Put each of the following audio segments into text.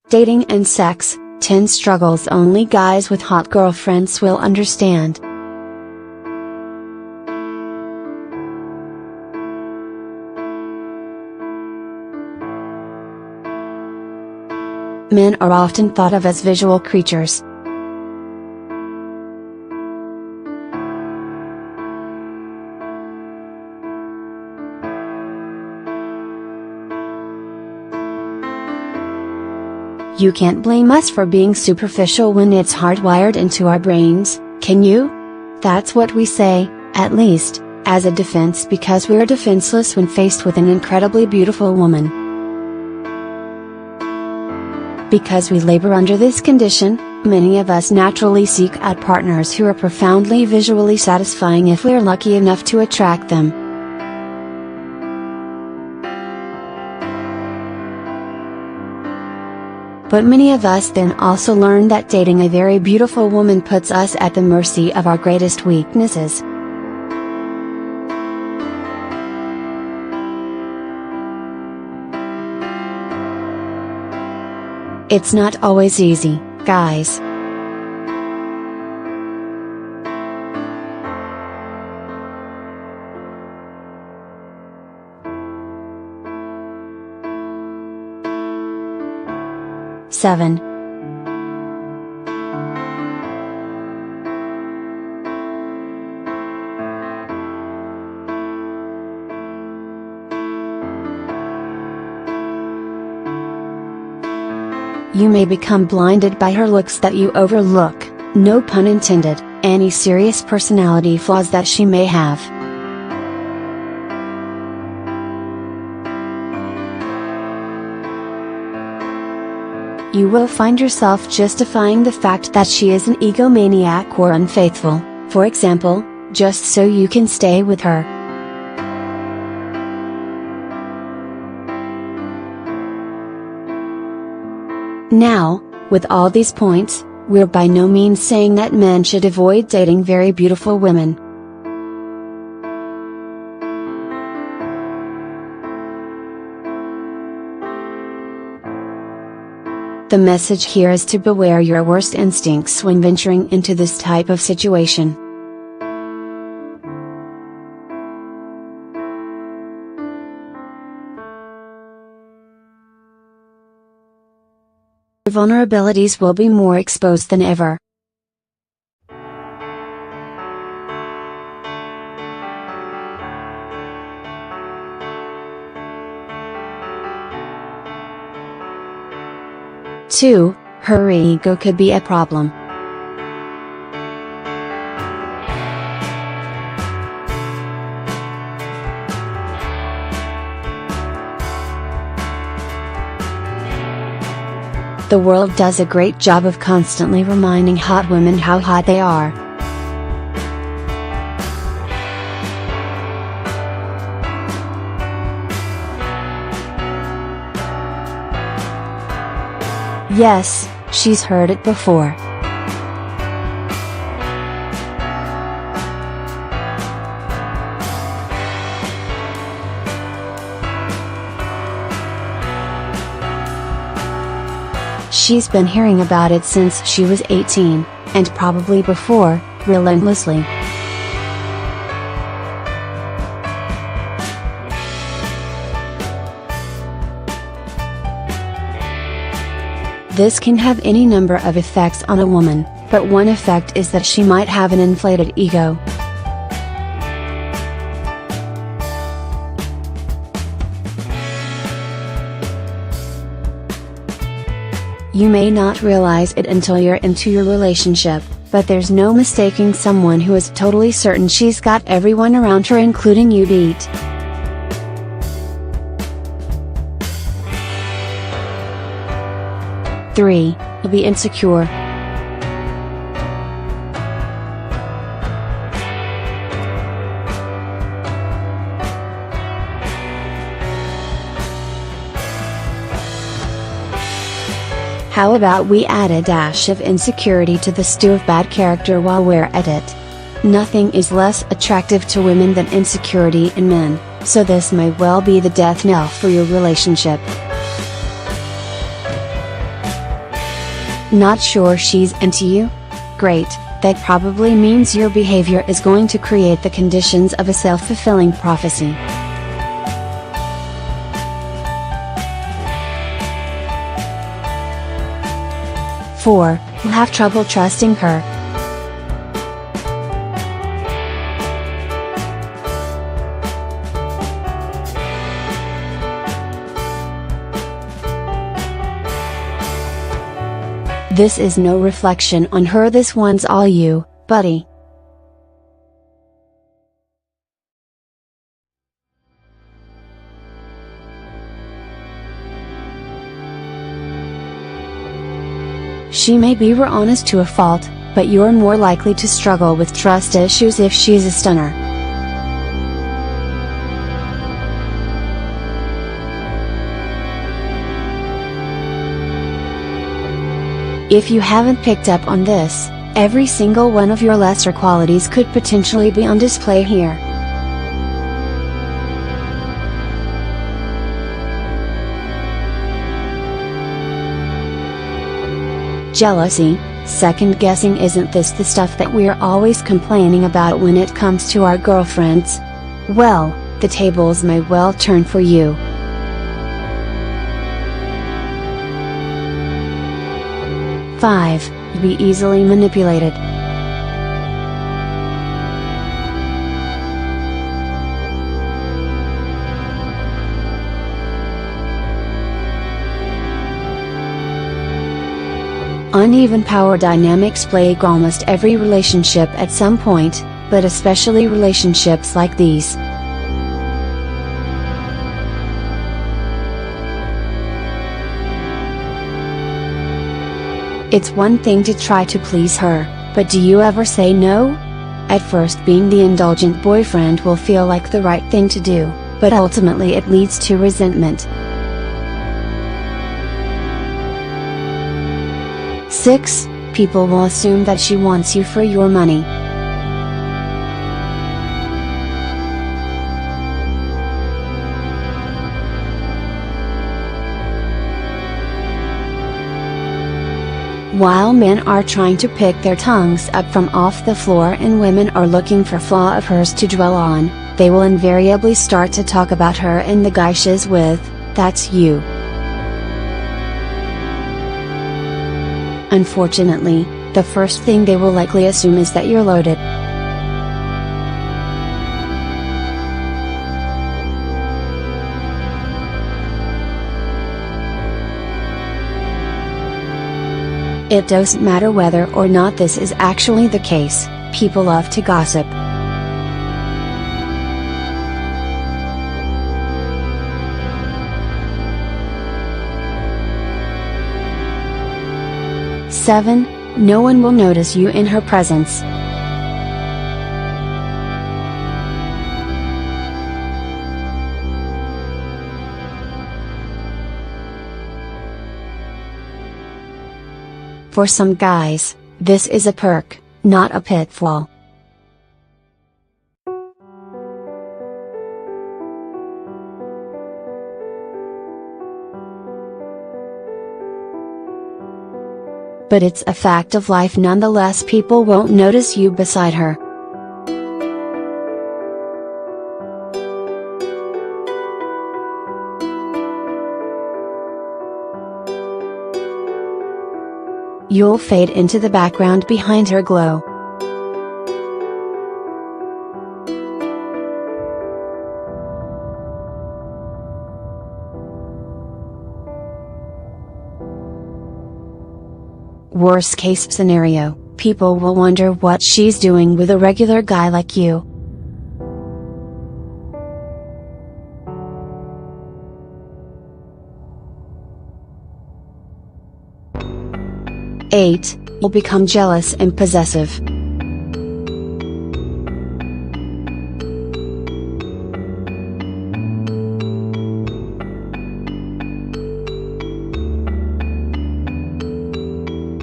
Dating and sex, 10 struggles only guys with hot girlfriends will understand. Men are often thought of as visual creatures. You can't blame us for being superficial when it's hardwired into our brains, can you? That's what we say, at least, as a defense, because we're defenseless when faced with an incredibly beautiful woman. Because we labor under this condition, many of us naturally seek out partners who are profoundly visually satisfying if we're lucky enough to attract them. But many of us then also learn that dating a very beautiful woman puts us at the mercy of our greatest weaknesses. It's not always easy, guys. Seven. You may become blinded by her looks that you overlook, no pun intended, any serious personality flaws that she may have. You will find yourself justifying the fact that she is an egomaniac or unfaithful, for example, just so you can stay with her. Now, with all these points, we're by no means saying that men should avoid dating very beautiful women. The message here is to beware your worst instincts when venturing into this type of situation. Your vulnerabilities will be more exposed than ever. Two, her ego could be a problem. The world does a great job of constantly reminding hot women how hot they are. Yes, she's heard it before. She's been hearing about it since she was 18, and probably before, relentlessly. This can have any number of effects on a woman, but one effect is that she might have an inflated ego. You may not realize it until you're into your relationship, but there's no mistaking someone who is totally certain she's got everyone around her, including you, beat. Three, you'll be insecure. How about we add a dash of insecurity to the stew of bad character while we're at it? Nothing is less attractive to women than insecurity in men, so this may well be the death knell for your relationship. Not sure she's into you? Great, that probably means your behavior is going to create the conditions of a self-fulfilling prophecy. Four, you'll have trouble trusting her. This is no reflection on her, this one's all you, buddy. She may be raw honest to a fault, but you're more likely to struggle with trust issues if she's a stunner. If you haven't picked up on this, every single one of your lesser qualities could potentially be on display here. Jealousy, second guessing. Isn't this the stuff that we're always complaining about when it comes to our girlfriends? Well, the tables may well turn for you. Five, be easily manipulated. Uneven power dynamics plague almost every relationship at some point, but especially relationships like these. It's one thing to try to please her, but do you ever say no? At first, being the indulgent boyfriend will feel like the right thing to do, but ultimately it leads to resentment. 6. People will assume that she wants you for your money. While men are trying to pick their tongues up from off the floor and women are looking for flaw of hers to dwell on, they will invariably start to talk about her and the guy she's with, that's you. Unfortunately, the first thing they will likely assume is that you're loaded. It doesn't matter whether or not this is actually the case, people love to gossip. Seven, no one will notice you in her presence. For some guys, this is a perk, not a pitfall. But it's a fact of life nonetheless. People won't notice you beside her. You'll fade into the background behind her glow. Worst case scenario, people will wonder what she's doing with a regular guy like you. Eight, you'll become jealous and possessive.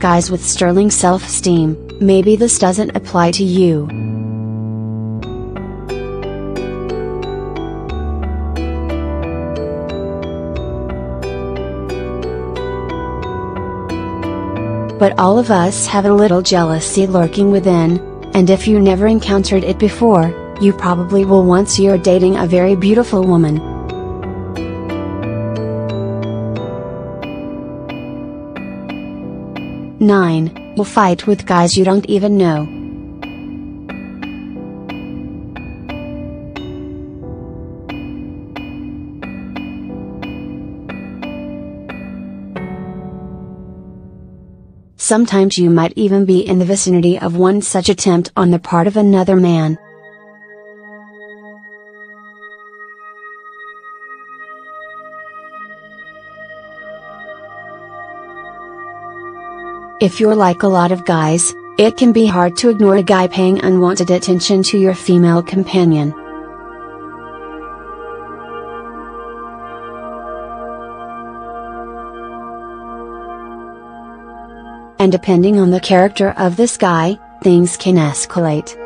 Guys with sterling self-esteem, maybe this doesn't apply to you. But all of us have a little jealousy lurking within, and if you never encountered it before, you probably will once you're dating a very beautiful woman. 9. You'll fight with guys you don't even know. Sometimes you might even be in the vicinity of one such attempt on the part of another man. If you're like a lot of guys, it can be hard to ignore a guy paying unwanted attention to your female companion. And depending on the character of this guy, things can escalate.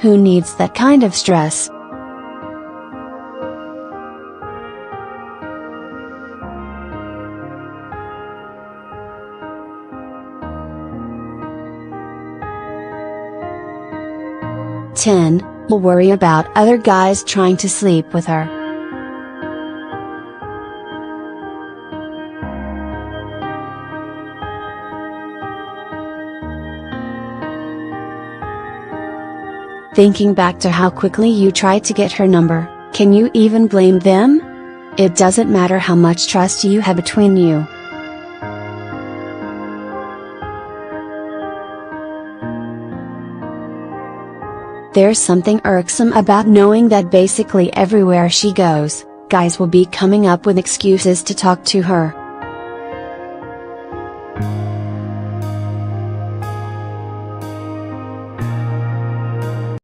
Who needs that kind of stress? Will worry about other guys trying to sleep with her. Thinking back to how quickly you tried to get her number, can you even blame them? It doesn't matter how much trust you have between you. There's something irksome about knowing that basically everywhere she goes, guys will be coming up with excuses to talk to her.